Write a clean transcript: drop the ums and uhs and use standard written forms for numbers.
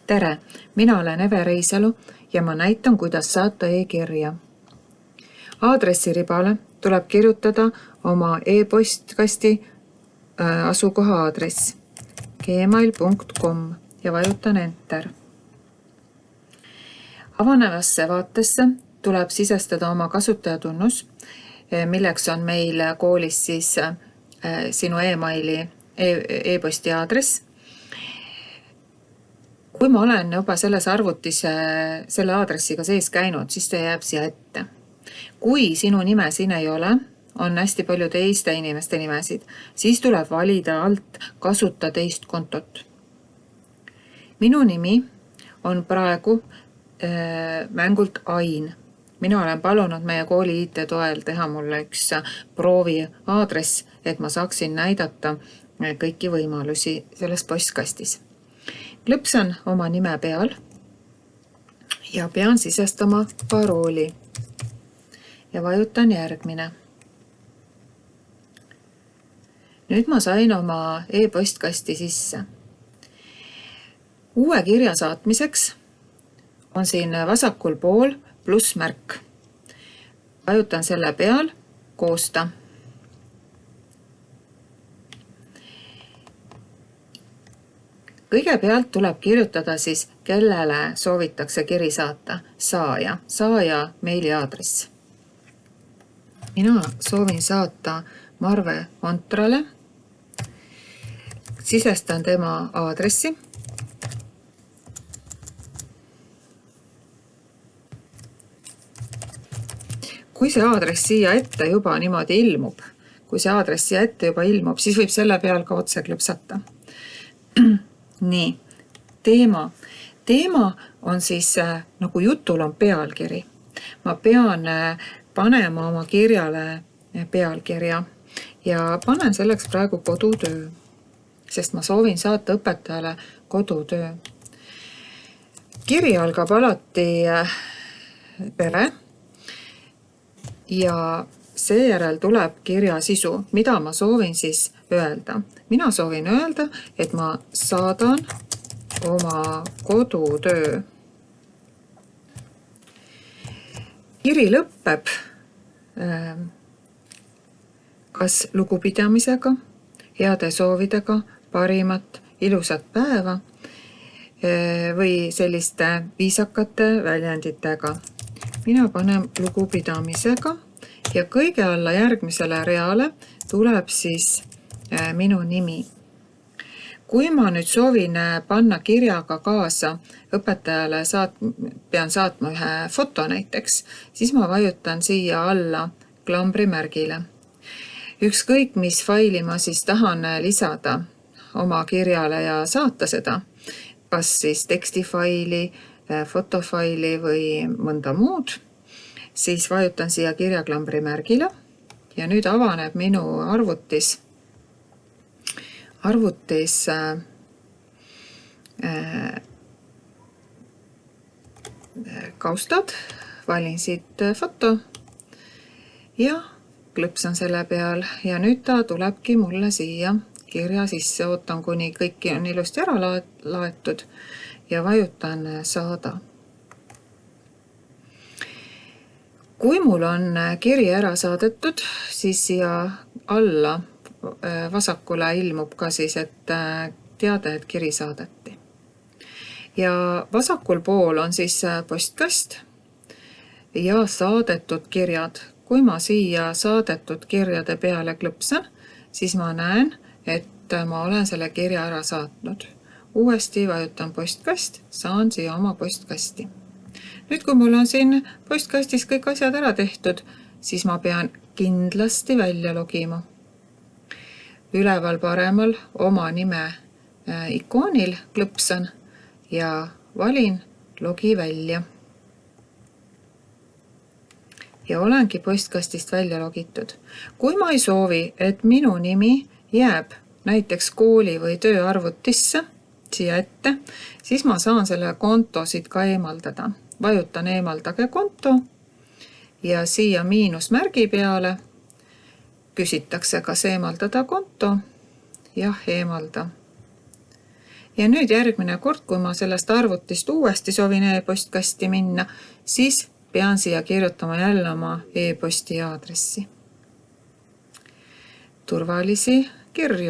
Tere, mina olen Eve Reisalu ja ma näitan, kuidas saata e-kirja. Aadressiribale tuleb kirjutada oma e-postkasti asukoha aadress gmail.com ja vajutan Enter. Avanevasse vaatesse tuleb sisestada oma kasutajatunnus, milleks on meil koolis siis sinu e-maili e-posti aadress. Kui ma olen juba selles arvutis selle aadressiga sees käinud, siis see jääb siia ette. Kui sinu nime siin ei ole, on hästi palju teiste inimeste nimesid, siis tuleb valida alt kasuta teist kontot. Minu nimi on praegu mängult Ain. Mina olen palunud meie kooli IT toel teha mulle üks proovi aadress, et ma saaksin näidata kõiki võimalusi selles postkastis. Klõpsan oma nime peal ja pean sisestama parooli ja vajutan järgmine. Nüüd ma sain oma e-postkasti sisse. Uue kirja saatmiseks on siin vasakul pool plussmärk. Vajutan selle peal koosta. Kõigepealt tuleb kirjutada siis, kellele soovitakse kiri saata. Saaja meiliaadress. Mina soovin saata Marve Ontrale. Sisestan tema aadressi. Kui see aadress siia ette juba niimoodi ilmub, siis võib selle peal ka otse klõpsata. Nii, teema. Teema on siis, nagu jutul on pealkiri. Ma pean panema oma kirjale pealkirja ja panen selleks praegu kodutöö, sest ma soovin saata õpetajale kodutöö. Kiri algab alati pere ja seejärel tuleb kirja sisu, mida ma soovin siis öelda. Mina soovin öelda, et ma saadan oma kodutöö. Kiri lõpeb kas lugupidamisega, heade soovidega, parimat, ilusat päeva või selliste viisakate väljenditega. Mina panen lugupidamisega ja kõige alla järgmisele reale tuleb siis minu nimi. Kui ma nüüd soovin panna kirjaga kaasa õpetajale, pean saatma ühe foto näiteks, siis ma vajutan siia alla klambrimärgile. Ükskõik, mis faili ma siis tahan lisada oma kirjale ja saata seda, kas siis tekstifaili, fotofaili või mõnda muud, siis vajutan siia kirjaklambrimärgile ja nüüd avaneb minu arvutis kaustad, valin siit foto ja klõpsan selle peal ja nüüd ta tulebki mulle siia kirja sisse, ootan kuni kõiki on ilusti ära laetud ja vajutan saada. Kui mul on kiri ära saadetud, siis siia alla vasakule ilmub ka siis, et teade, et kiri saadeti. Ja vasakul pool on siis postkast ja saadetud kirjad. Kui ma siia saadetud kirjade peale klõpsan, siis ma näen, et ma olen selle kirja ära saatnud. Uuesti vajutan postkast, saan siia oma postkasti. Nüüd, kui mul on siin postkastis kõik asjad ära tehtud, siis ma pean kindlasti välja logima. Üleval paremal oma nime ikoonil klõpsan ja valin logi välja. Ja olengi postkastist välja logitud. Kui ma ei soovi, et minu nimi jääb näiteks kooli või tööarvutisse siia ette, siis ma saan selle konto siit ka eemaldada. Vajutan eemaldage konto ja siia miinusmärgi peale küsitakse, kas eemaldada konto. Jah, eemalda. Ja nüüd järgmine kord, kui ma sellest arvutist uuesti soovin e-postkasti minna, siis pean siia kirjutama jälle oma e-posti aadressi. Turvalisi kirju!